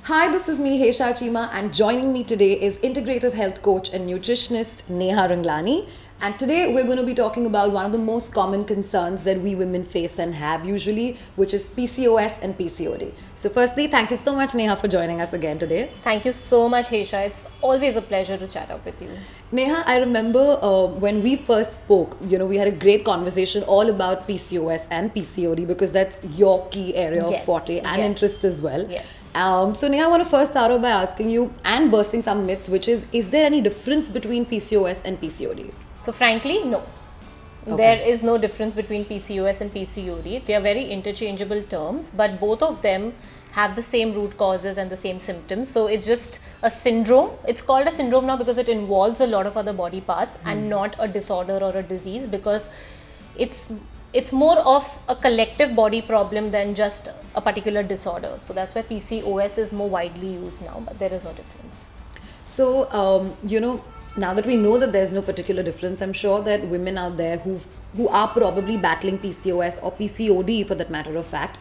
Hi, this is me, Hesha Chima, and joining me today is integrative health coach and nutritionist Neha Ranglani. And today we're going to be talking about one of the most common concerns that we women face and have usually, which is PCOS and PCOD. So firstly, thank you so much, Neha, for joining us again today. Thank you so much, Hesha. It's always a pleasure to chat up with you. Neha, I remember when we first spoke, we had a great conversation all about PCOS and PCOD because that's your key area of forte and interest as well. Yes. So Neha, I want to first start off by asking you and bursting some myths, which is there any difference between PCOS and PCOD? So frankly, no. Okay. There is no difference between PCOS and PCOD. They are very interchangeable terms, but both of them have the same root causes and the same symptoms. So it's just a syndrome. It's called a syndrome now because it involves a lot of other body parts and not a disorder or a disease, because it's more of a collective body problem than just a particular disorder. So that's why PCOS is more widely used now, but there is no difference. So, now that we know that there's no particular difference, I'm sure that women out there who are probably battling PCOS or PCOD for that matter of fact,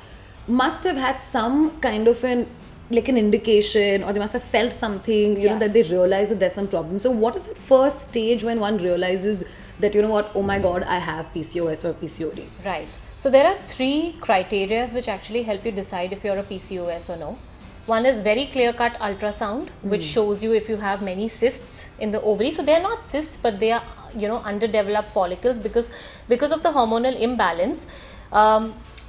must have had some kind of an indication, or they must have felt something, that they realize that there's some problem. So what is the first stage when one realizes that, oh my God, I have PCOS or PCOD? Right. So there are three criteria which actually help you decide if you're a PCOS or no. One is very clear-cut ultrasound, which shows you if you have many cysts in the ovary. So they are not cysts, but they are, underdeveloped follicles because of the hormonal imbalance.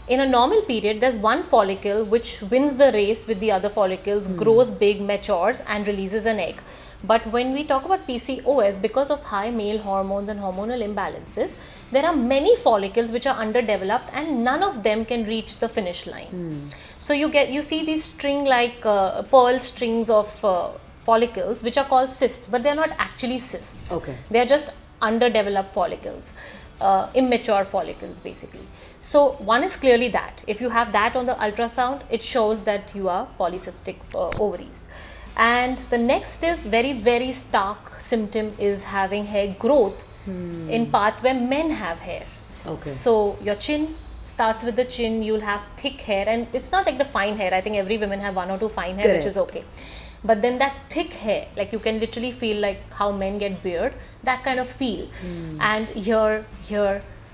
In a normal period, there's one follicle which wins the race with the other follicles, grows big, matures, and releases an egg. But when we talk about PCOS, because of high male hormones and hormonal imbalances, there are many follicles which are underdeveloped and none of them can reach the finish line. So you see these string-like pearl strings of follicles which are called cysts, but they are not actually cysts. Okay. They are just underdeveloped follicles. Immature follicles basically. So one is clearly that if you have that on the ultrasound, it shows that you are polycystic ovaries. And the next is very, very stark symptom is having hair growth in parts where men have hair. Okay. So your chin starts with the chin, you'll have thick hair, and it's not like the fine hair. I think every women have one or two fine hair, which is okay. But then that thick hair, like you can literally feel like how men get beard, that kind of feel. And here,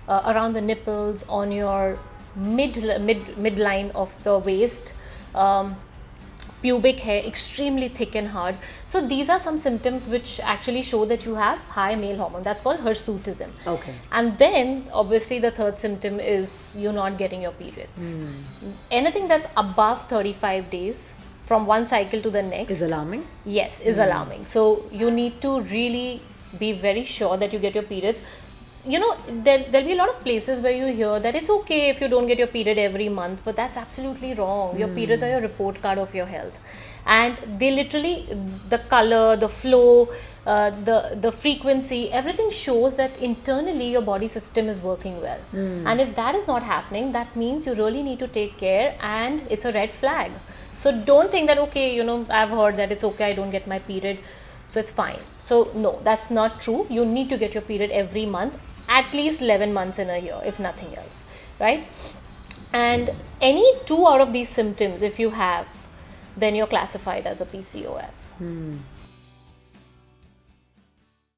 around the nipples, on your midline of the waist, pubic hair, extremely thick and hard. So these are some symptoms which actually show that you have high male hormone. That's called hirsutism. Okay. And then obviously the third symptom is you not getting your periods. Anything that's above 35 dares from one cycle to the next is alarming? Yes, is alarming. So you need to really be very sure that you get your periods. There'll be a lot of places where you hear that it's okay if you don't get your period every month, but that's absolutely wrong. Your periods are your report card of your health. And they literally, the color, the flow, the frequency, everything shows that internally your body system is working well. And if that is not happening, that means you really need to take care, and it's a red flag. So don't think that, okay, I've heard that it's okay, I don't get my period, so it's fine. So no, that's not true. You need to get your period every month, at least 11 months in a year, if nothing else, right? And any two out of these symptoms, if you have, then you're classified as a PCOS.